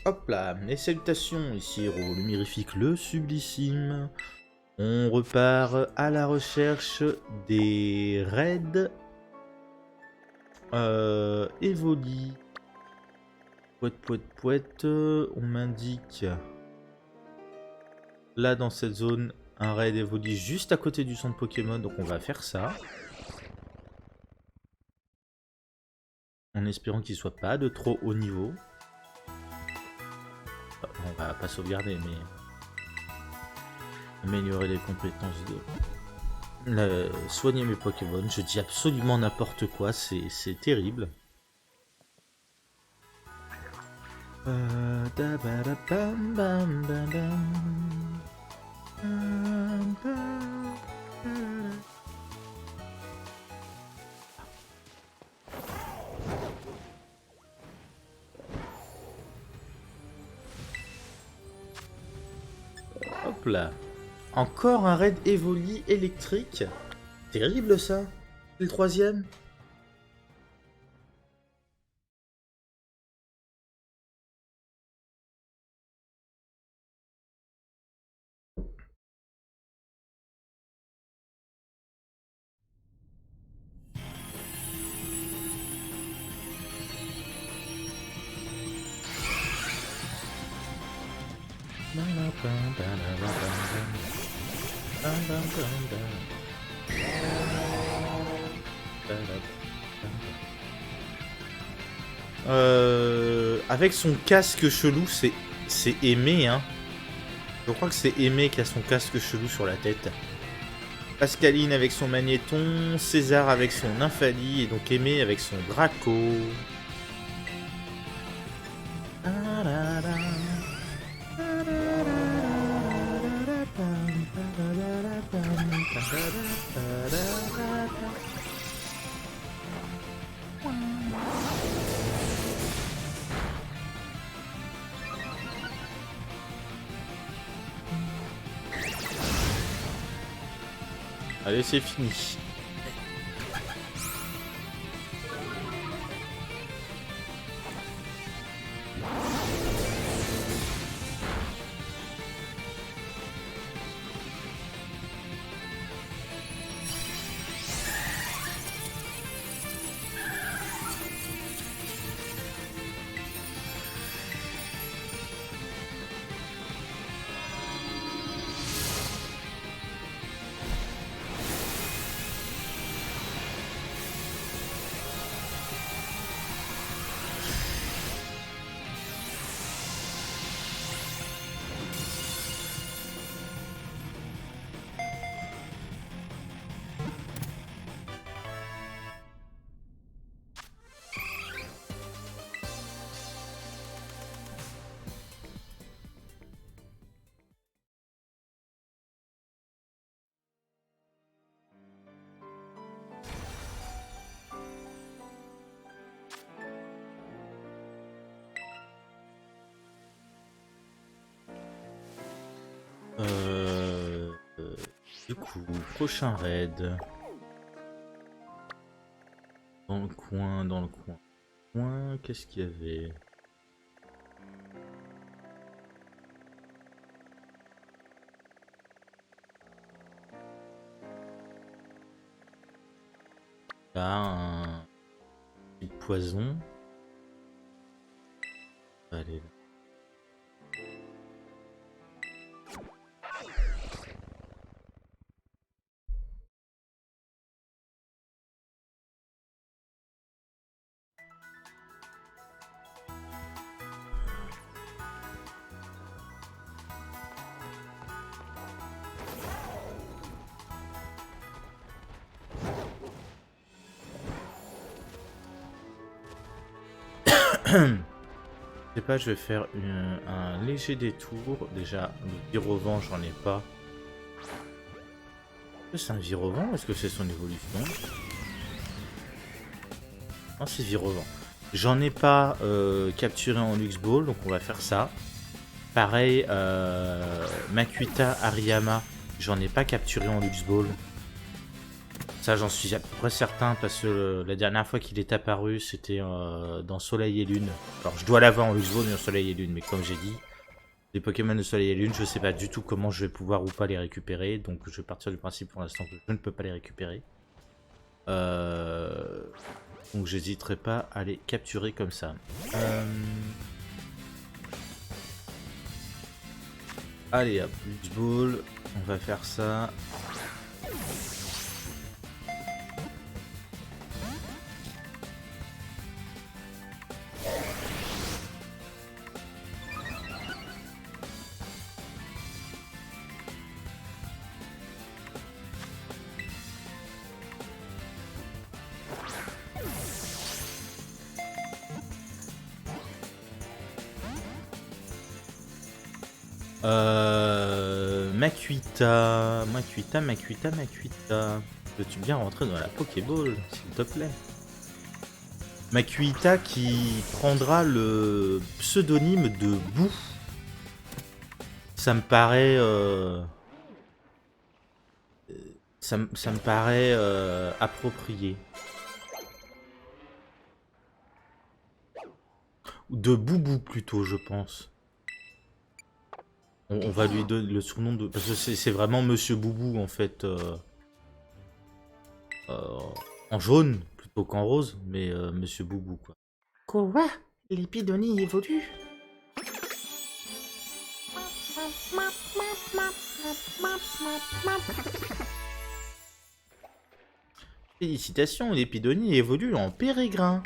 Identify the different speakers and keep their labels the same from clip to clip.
Speaker 1: Hop là, les salutations, ici Hero, le mirifique, le sublissime. On repart à la recherche des raids Evoli. Pouette, on m'indique là dans cette zone un raid Evoli juste à côté du centre Pokémon, donc on va faire ça. En espérant qu'il soit pas de trop haut niveau. On va pas sauvegarder, mais améliorer les compétences de... soigner mes Pokémon, je dis absolument n'importe quoi, c'est terrible. Hop là. Encore un raid Evoli électrique. Terrible ça. C'est le troisième. Avec son casque chelou, c'est Aimé, hein. Je crois que c'est Aimé qui a son casque chelou sur la tête. Pascaline avec son magnéton, César avec son Nymphalie et donc Aimé avec son Draco. Allez, c'est fini. Du coup, prochain raid. Dans le coin. Qu'est-ce qu'il y avait? Là, un petit poison. Allez là. Je sais pas, je vais faire un léger détour. Déjà, le Virovent, j'en ai pas. Est-ce que c'est un Virovent ou est-ce que c'est son évolution? Non, c'est Virovent. J'en ai pas capturé en Lux Ball, donc on va faire ça. Pareil, Makuita Ariyama, j'en ai pas capturé en Lux Ball. Ça, j'en suis à peu près certain parce que la dernière fois qu'il est apparu, c'était dans Soleil et Lune. Alors, je dois l'avoir en Luxvo dans Soleil et Lune, mais comme j'ai dit, les Pokémon de Soleil et Lune, je sais pas du tout comment je vais pouvoir ou pas les récupérer, donc je vais partir du principe pour l'instant que je ne peux pas les récupérer. Donc, j'hésiterai pas à les capturer comme ça. Allez, hop, Blitzball, on va faire ça. Makuita. Peux-tu bien rentrer dans la Pokéball, s'il te plaît? Makuita qui prendra le pseudonyme de Bou. Ça me paraît... ça me paraît approprié. De Boubou plutôt, je pense. On va lui donner le surnom de... Parce que c'est vraiment Monsieur Boubou, en fait. En jaune, plutôt qu'en rose. Mais Monsieur Boubou, quoi. Quoi? L'épidonie évolue? Félicitations, l'épidonie évolue en pérégrin.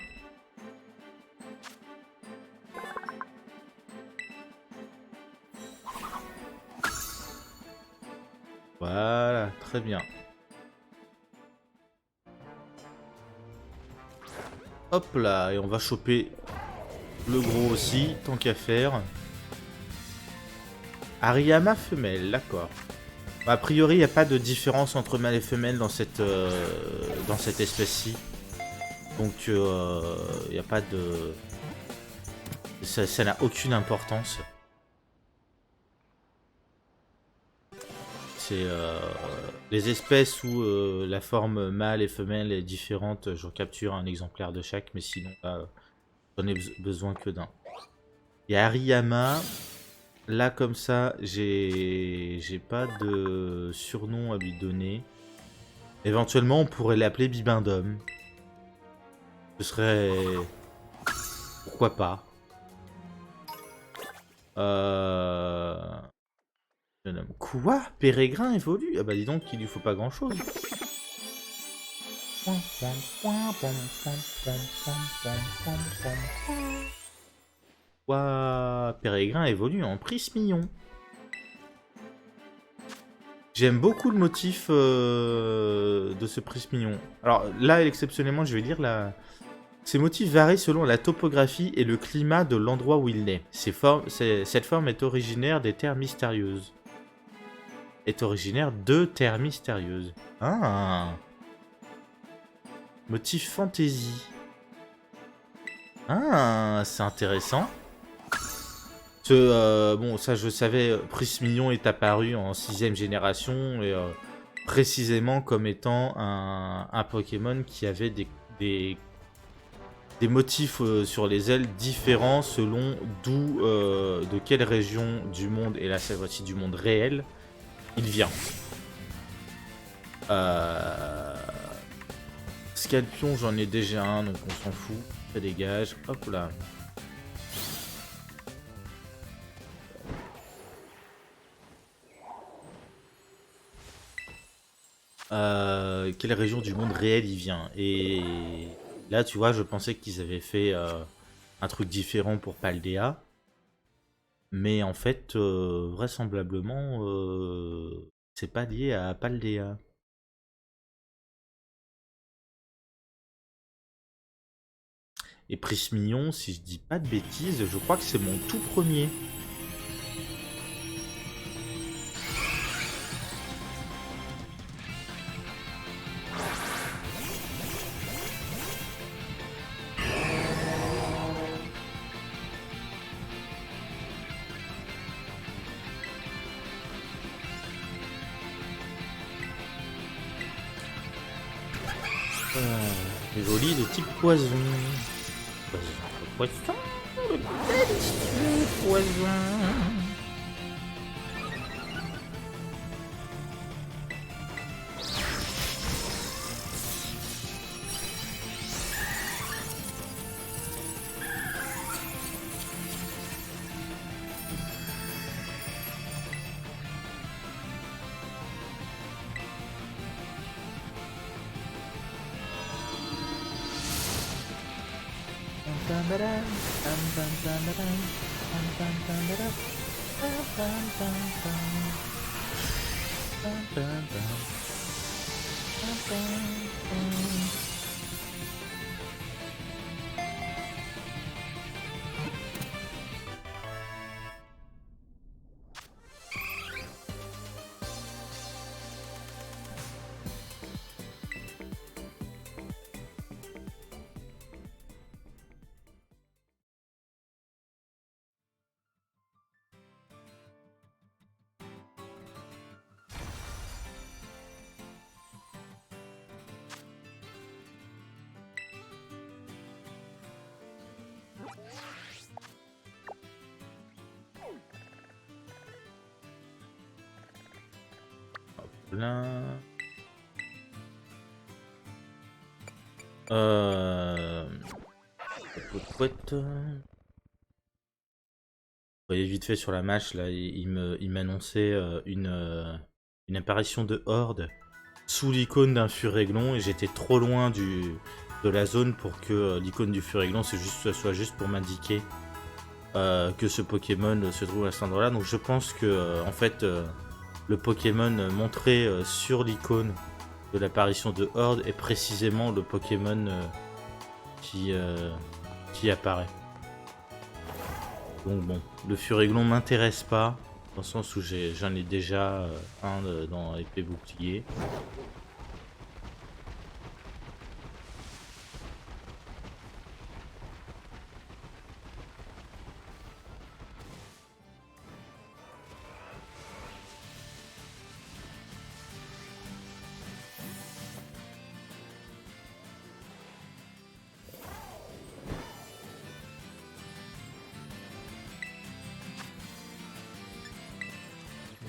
Speaker 1: Voilà, très bien. Hop là, et on va choper le gros aussi, tant qu'à faire. Hariyama femelle, d'accord. A priori, il n'y a pas de différence entre mâle et femelle dans cette espèce-ci. Donc, il n'y a pas de... Ça n'a aucune importance. C'est les espèces où la forme mâle et femelle est différente, je capture un exemplaire de chaque, mais sinon, j'en ai besoin que d'un. Il y a Hariyama. Là, comme ça, j'ai pas de surnom à lui donner. Éventuellement, on pourrait l'appeler Bibendum. Ce serait... Pourquoi pas. Quoi? Pérégrin évolue? Ah bah dis donc qu'il lui faut pas grand chose. Ouah, Pérégrin évolue en Prismillon. J'aime beaucoup le motif de ce Prismillon. Alors là, exceptionnellement, je vais lire la... Ces motifs varient selon la topographie et le climat de l'endroit où il naît. Cette forme est originaire des terres mystérieuses. Est originaire de terres mystérieuses. Ah. Motif fantasy. Ah, c'est intéressant. Bon, ça je savais, Prismillon est apparu en 6ème génération, et précisément comme étant un Pokémon qui avait des motifs sur les ailes différents selon de quelle région du monde, et là cette fois-ci du monde réel, il vient. Scalpion, j'en ai déjà un, donc on s'en fout, ça dégage, hop là. Quelle région du monde réel il vient? Et là, tu vois, je pensais qu'ils avaient fait un truc différent pour Paldea. Mais en fait, vraisemblablement, c'est pas lié à Paldea. Et Prismillon, si je dis pas de bêtises, je crois que c'est mon tout premier. Joli le type poison. Poisson, le délicieux poison. Là. Vous voyez vite fait sur la match là, il m'annonçait une apparition de horde sous l'icône d'un Furaiglon et j'étais trop loin de la zone pour que l'icône du Furaiglon soit juste pour m'indiquer que ce Pokémon se trouve à cet endroit-là. Donc je pense que en fait le Pokémon montré sur l'icône de l'apparition de Horde est précisément le Pokémon qui apparaît. Donc bon, le Furaiglon m'intéresse pas, dans le sens où j'en ai déjà un dans épée bouclier.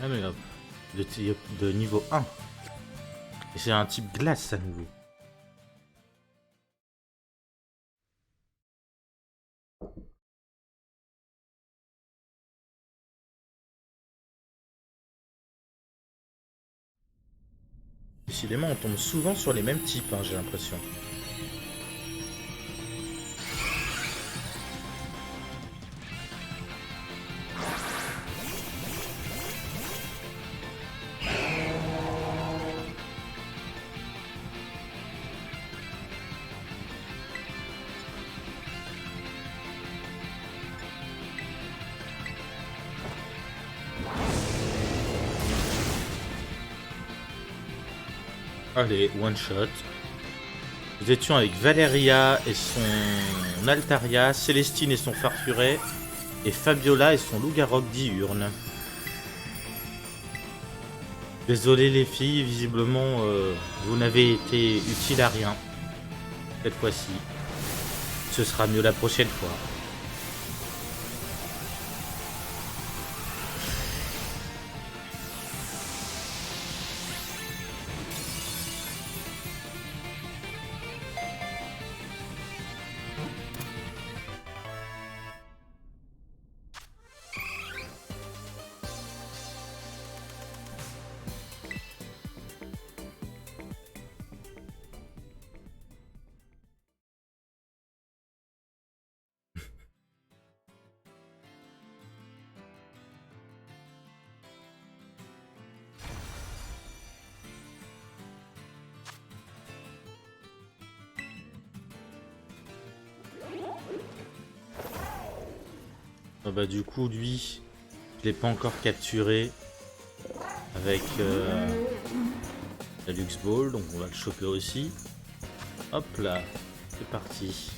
Speaker 1: Ah mais hop, de niveau 1. Et c'est un type glace à nouveau. Décidément, on tombe souvent sur les mêmes types, hein, j'ai l'impression. Allez, one shot. Nous étions avec Valeria et son Altaria, Célestine et son Farfuret, et Fabiola et son Loup-Garou diurne. Désolé les filles, visiblement vous n'avez été utile à rien. Cette fois-ci. Ce sera mieux la prochaine fois. Oh bah du coup lui, je l'ai pas encore capturé avec la Lux Ball, donc on va le choper aussi. Hop là, c'est parti.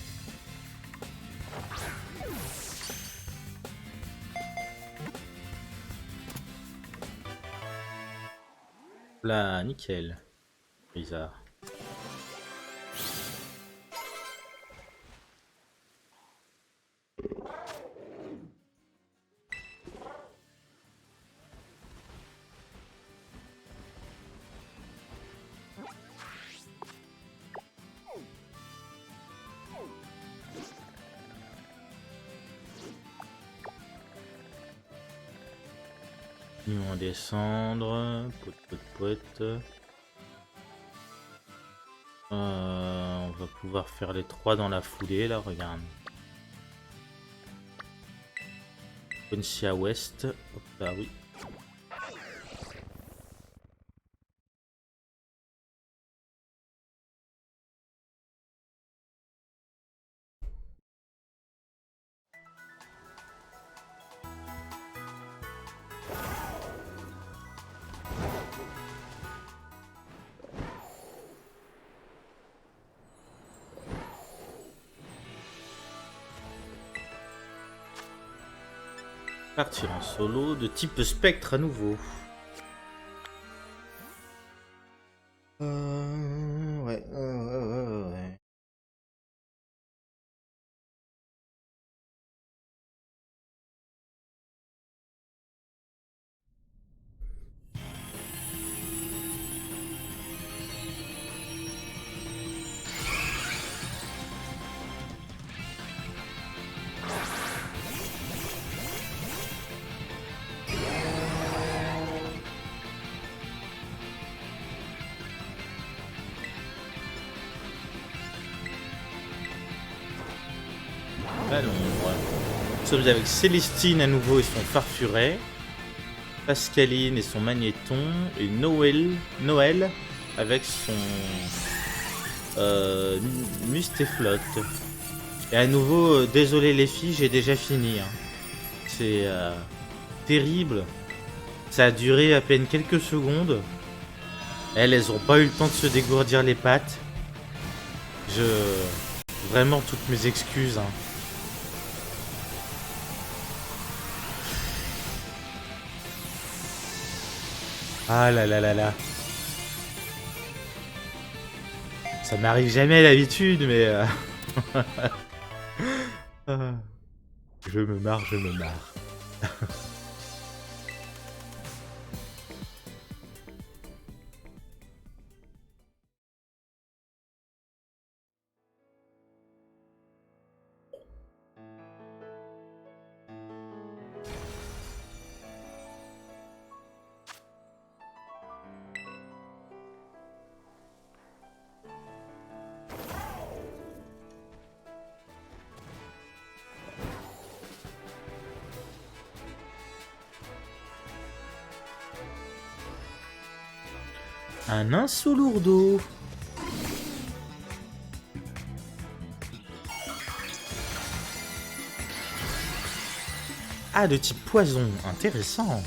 Speaker 1: Là, nickel. Bizarre. Continuons à descendre. Pote. On va pouvoir faire les 3 dans la foulée, là, regarde. Quincy à ouest. Hop là, oui. Partir en solo de type spectre à nouveau. Ouais. Allons, nous sommes avec Célestine à nouveau et son farfuret, Pascaline et son magnéton, et Noël avec son Mustéflotte. Et à nouveau, désolé les filles, j'ai déjà fini. Hein. C'est terrible. Ça a duré à peine quelques secondes. Elles ont pas eu le temps de se dégourdir les pattes. Vraiment toutes mes excuses. Hein. Ah là là là là. Ça m'arrive jamais d'habitude, mais... Je me marre. Un Insolourdo. Ah, de type poison. Intéressant.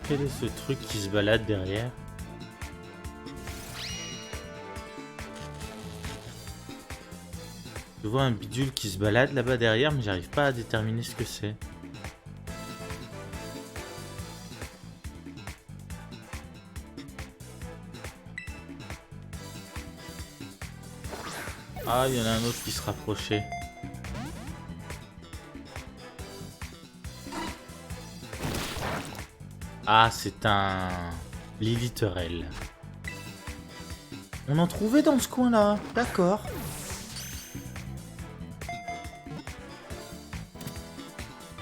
Speaker 1: Quel est ce truc qui se balade derrière? Je vois un bidule qui se balade là-bas derrière, mais j'arrive pas à déterminer ce que c'est. Ah, il y en a un autre qui se rapprochait. Ah, c'est un Liliterel. On en trouvait dans ce coin-là, d'accord.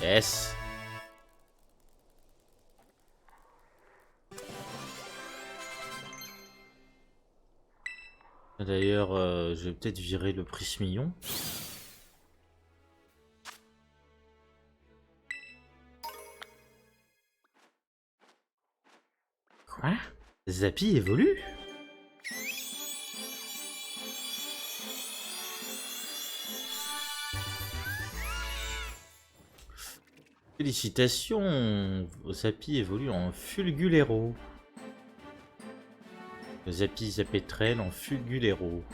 Speaker 1: Yes. D'ailleurs, je vais peut-être virer le Prismillon. Quoi? Zappy évolue? Félicitations, Zappy évolue en Fulgulero. Zappy Zapetrel en Fulgulero.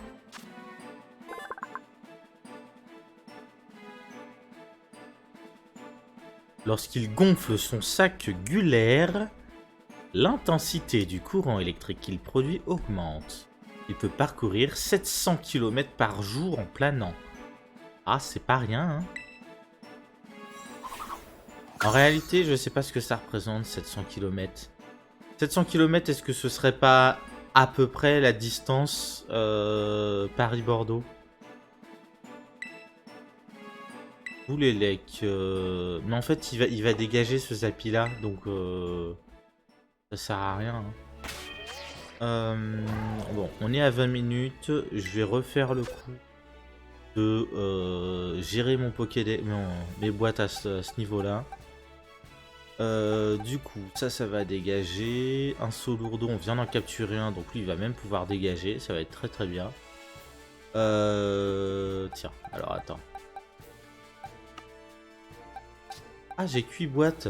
Speaker 1: Lorsqu'il gonfle son sac gulaire, l'intensité du courant électrique qu'il produit augmente. Il peut parcourir 700 km par jour en planant. Ah, c'est pas rien, hein. En réalité, je sais pas ce que ça représente, 700 km. 700 km, est-ce que ce serait pas à peu près la distance Paris-Bordeaux? Vous les lecs. Mais en fait, il va dégager ce Zapi là, donc ça sert à rien, hein. Bon, on est à 20 minutes. Je vais refaire le coup de gérer mon Pokédex, mes boîtes à ce niveau-là. Du coup, ça va dégager. Un saut lourdeau, on vient d'en capturer un, donc lui il va même pouvoir dégager. Ça va être très très bien. Tiens, alors attends. Ah, j'ai cuit boîte.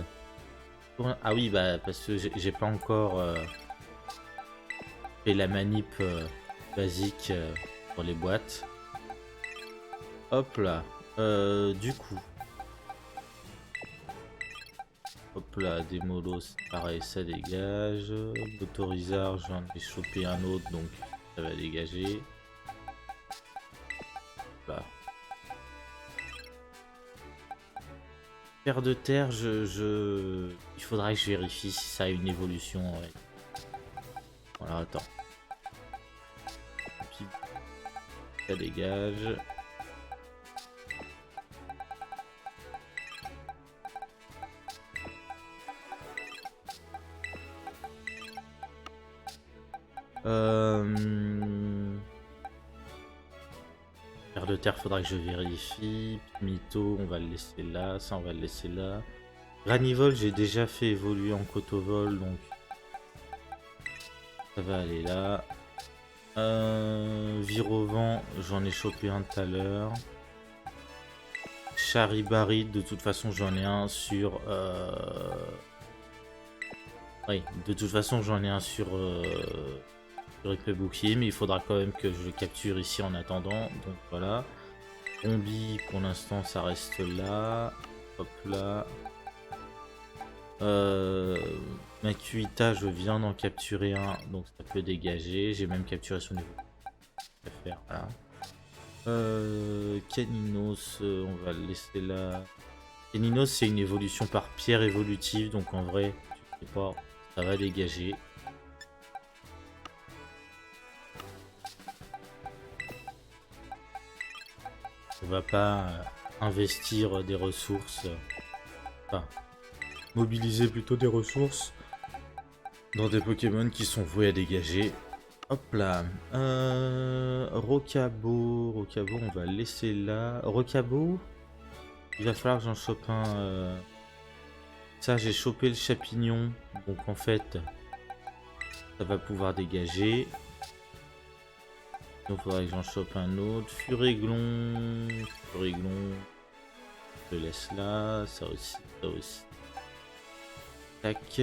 Speaker 1: Ah oui, bah parce que j'ai pas encore fait la manip basique pour les boîtes. Hop là. Du coup. Hop là, des molos, pareil, ça dégage. L'autorisard, j'en ai chopé un autre, donc ça va dégager. Là. Fer de terre, il faudra que je vérifie si ça a une évolution. Ouais. Voilà, attends. Puis, ça dégage. Fer de terre, faudra que je vérifie. Mytho, on va le laisser là. Ça, on va le laisser là. Granivol, j'ai déjà fait évoluer en cotovol, donc ça va aller là. Virovent, j'en ai chopé un tout à l'heure. Charibaride, de toute façon, j'en ai un sur... Oui, de toute façon, j'en ai un sur épée bouclier, mais il faudra quand même que je le capture ici en attendant. Donc voilà. Combi, pour l'instant, ça reste là. Hop là. Makuita, je viens d'en capturer un, donc ça peut dégager. J'ai même capturé son niveau. Faire, voilà. Caninos, on va le laisser là. Caninos, c'est une évolution par pierre évolutive, donc en vrai, je sais pas, ça va dégager. On va pas investir des ressources, enfin, mobiliser plutôt des ressources dans des Pokémon qui sont voués à dégager. Hop là. Rocabo, on va le laisser là. Rocabo, il va falloir que j'en chope un. Ça, j'ai chopé le chapignon, donc en fait, ça va pouvoir dégager. Donc il faudrait que j'en chope un autre. Furéglon, je le laisse là. Ça aussi, ça aussi. Tac,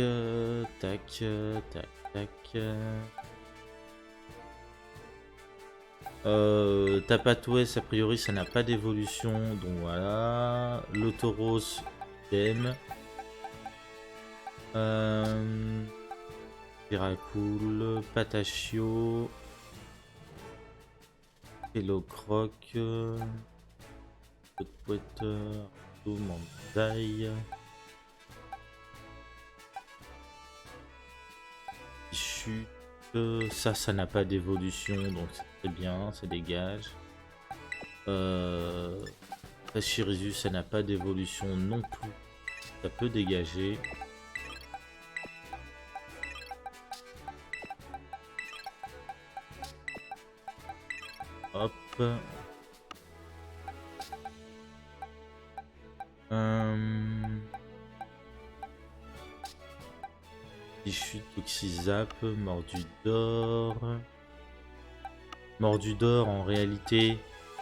Speaker 1: tac, tac, tac. Tapatouès, a priori, ça n'a pas d'évolution. Donc voilà. L'Autoros, idem. Piracool, Patachio. Hello Croc. Potter, Mandaille. Chute. Ça n'a pas d'évolution, donc c'est bien, ça dégage. Pachirisu, ça n'a pas d'évolution non plus, ça peut dégager. Hop. Chute, Toxizap, Mordu d'or. Mordu d'or, en réalité,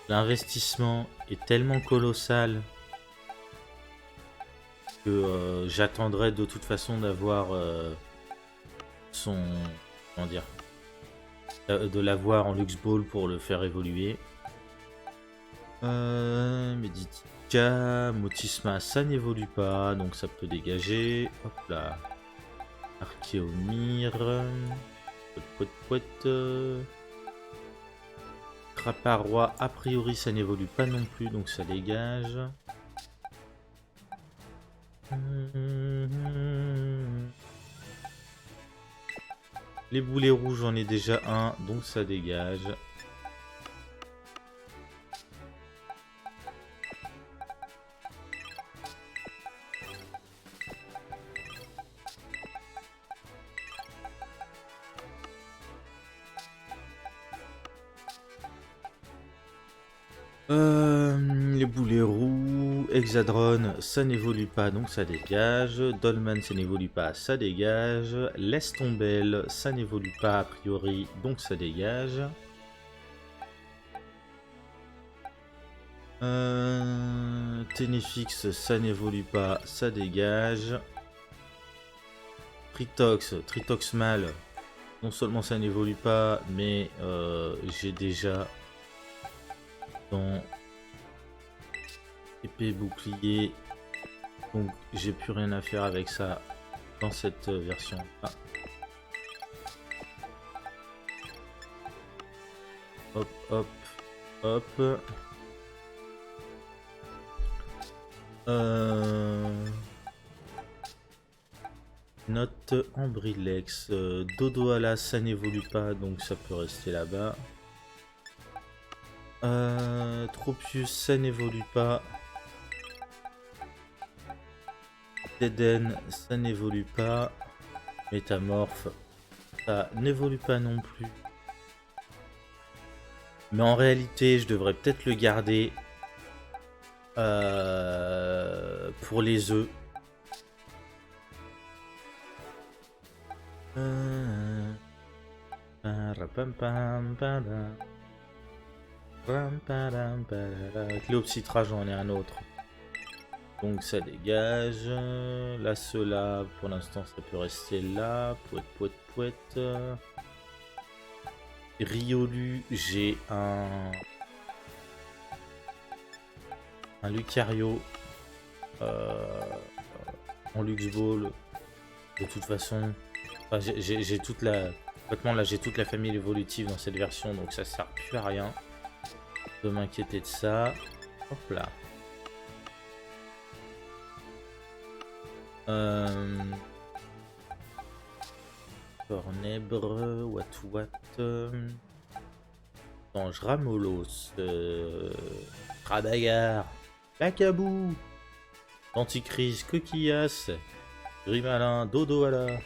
Speaker 1: l'investissement est tellement colossal que j'attendrai de toute façon d'avoir son... Comment dire, de l'avoir en Lux Ball pour le faire évoluer. Meditica, Motisma, ça n'évolue pas, donc ça peut dégager. Hop là. Archéomir. Craparois, a priori ça n'évolue pas non plus, donc ça dégage. Les boulets rouges, j'en ai déjà un, donc ça dégage. Les boulets roux, Hexadron, ça n'évolue pas, donc ça dégage. Dolman, ça n'évolue pas, ça dégage. Lestombel, ça n'évolue pas a priori, donc ça dégage. Ténéfix, ça n'évolue pas, ça dégage. Tritox mal, non seulement ça n'évolue pas, mais j'ai déjà dans épée bouclier, donc j'ai plus rien à faire avec ça dans cette version. Hop, hop, hop. Note Ambrilex. Dodoala, ça n'évolue pas, donc ça peut rester là-bas. Tropius, ça n'évolue pas. Eden, ça n'évolue pas. Métamorphe, ça n'évolue pas non plus. Mais en réalité, je devrais peut-être le garder pour les œufs. Cléopsitra, j'en ai un autre. Donc ça dégage. Là, cela, pour l'instant, ça peut rester là. Pouette. Riolu, j'ai un Lucario en Lux Ball. De toute façon, enfin, j'ai toute la... Complètement, là, j'ai toute la famille évolutive dans cette version, donc ça sert plus à rien de m'inquiéter de ça. Hop là. Cornèbre, Wat. Ange Ramolos, Radagar, Bacabou, Anticrise, Coquillas, Grimalin, Dodoala.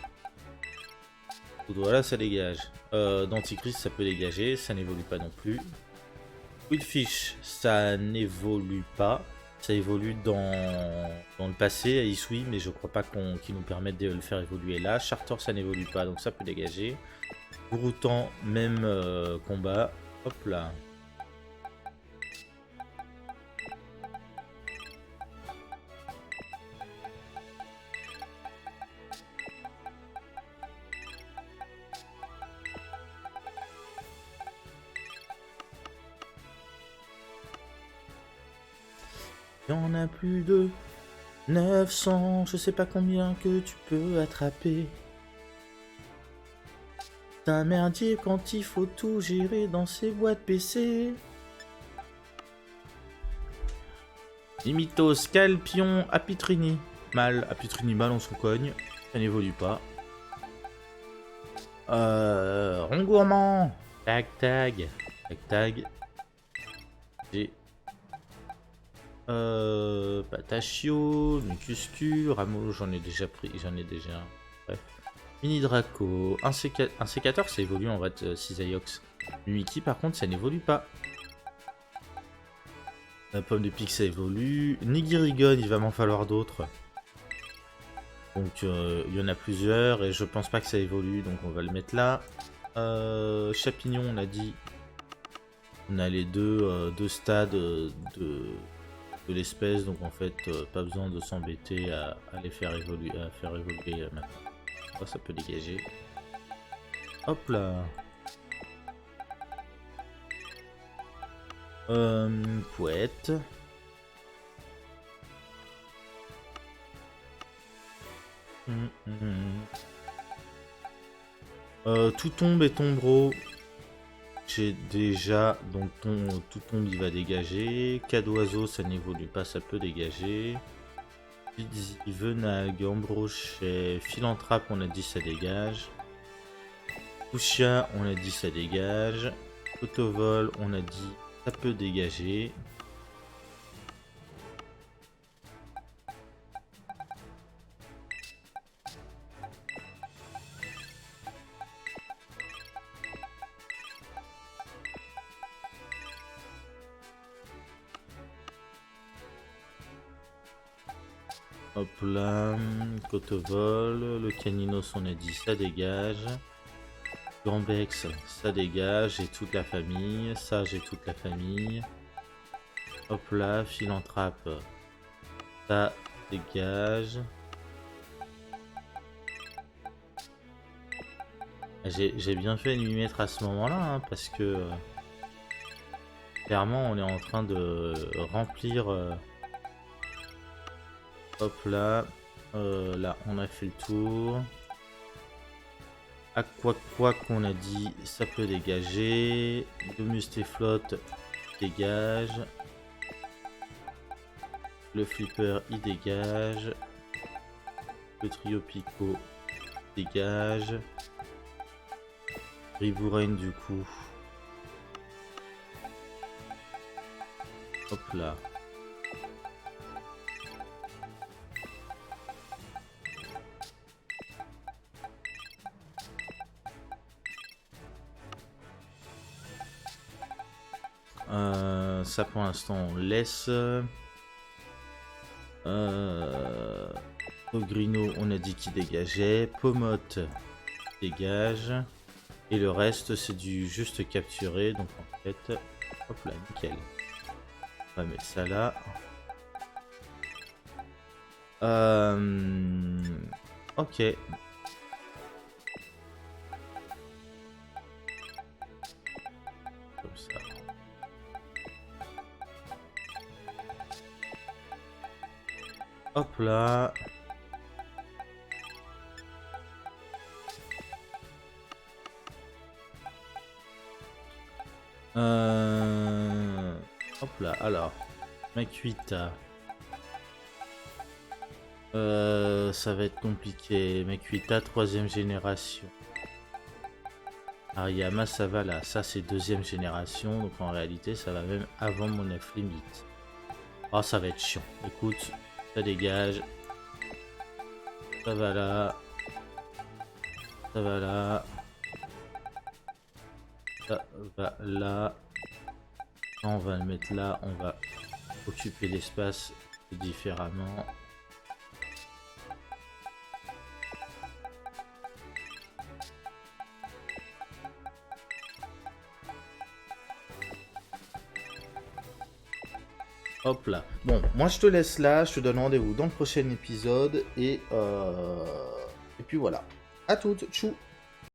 Speaker 1: Dodoala, ça dégage. D'Anticrise, ça peut dégager, ça n'évolue pas non plus. Quillfish, ça n'évolue pas. Ça évolue dans le passé à Isui, mais je crois pas qu'il nous permette de le faire évoluer là. Charter, ça n'évolue pas, donc ça peut dégager. Gouroutan, même combat. Hop là. Il y en a plus de 900, je sais pas combien que tu peux attraper. C'est un merdier quand il faut tout gérer dans ses boîtes PC. Limitos, Calpion, Apitrini. Mal, Apitrini mal, on se cogne. Ça n'évolue pas. Rongourmand. Tag. J'ai Patachio, Mucuscu, Rameau, j'en ai déjà pris, bref. Mini Draco, un sécateur, ça évolue en vrai, Cisaiox. Mimiki, par contre, ça n'évolue pas. La pomme de pique, ça évolue. Nigirigon, il va m'en falloir d'autres. Donc, il y en a plusieurs, et je pense pas que ça évolue, donc on va le mettre là. Chapignon, on a dit. On a les deux stades de l'espèce, donc en fait pas besoin de s'embêter à les faire évoluer, maintenant. Oh, ça peut dégager. Hop là. Poète. Tout tombe et tombero. J'ai déjà, donc tout tombe il va dégager. Cas d'oiseau ça n'évolue pas, ça peut dégager. Pizzi, Venalgue, Ambrochet, Philanthrape on a dit ça dégage. Fuchsia on a dit ça dégage. Autovol on a dit ça peut dégager. Hop là, Cotovol, le Caninos on a dit ça dégage. Gambex ça dégage, j'ai toute la famille, ça j'ai toute la famille. Hop là, Philanthrape ça dégage. J'ai bien fait de m'y mettre à ce moment-là, hein, parce que clairement on est en train de remplir... Hop là, là on a fait le tour. Aqua qu'on a dit ça peut dégager. Domus et flotte dégage. Le flipper il dégage. Le trio Pico dégage. Rivourain du coup. Hop là. Ça pour l'instant on laisse. Ogrino on a dit qu'il dégageait. Pomote dégage. Et le reste c'est du juste capturé. Donc en fait, hop là, nickel. On va mettre ça là. Ok. Comme ça. Hop là. Hop là, alors. Makuita. Ça va être compliqué. Makuita, 3ème génération. Ariyama, ça va là. Ça, c'est 2ème génération. Donc en réalité, ça va même avant mon F-Limit. Oh, ça va être chiant. Écoute, ça dégage. Ça va là. Ça va là. Ça va là. On va le mettre là. On va occuper l'espace différemment. Hop là. Bon, moi je te laisse là, je te donne rendez-vous dans le prochain épisode et puis voilà. À toutes, tchou.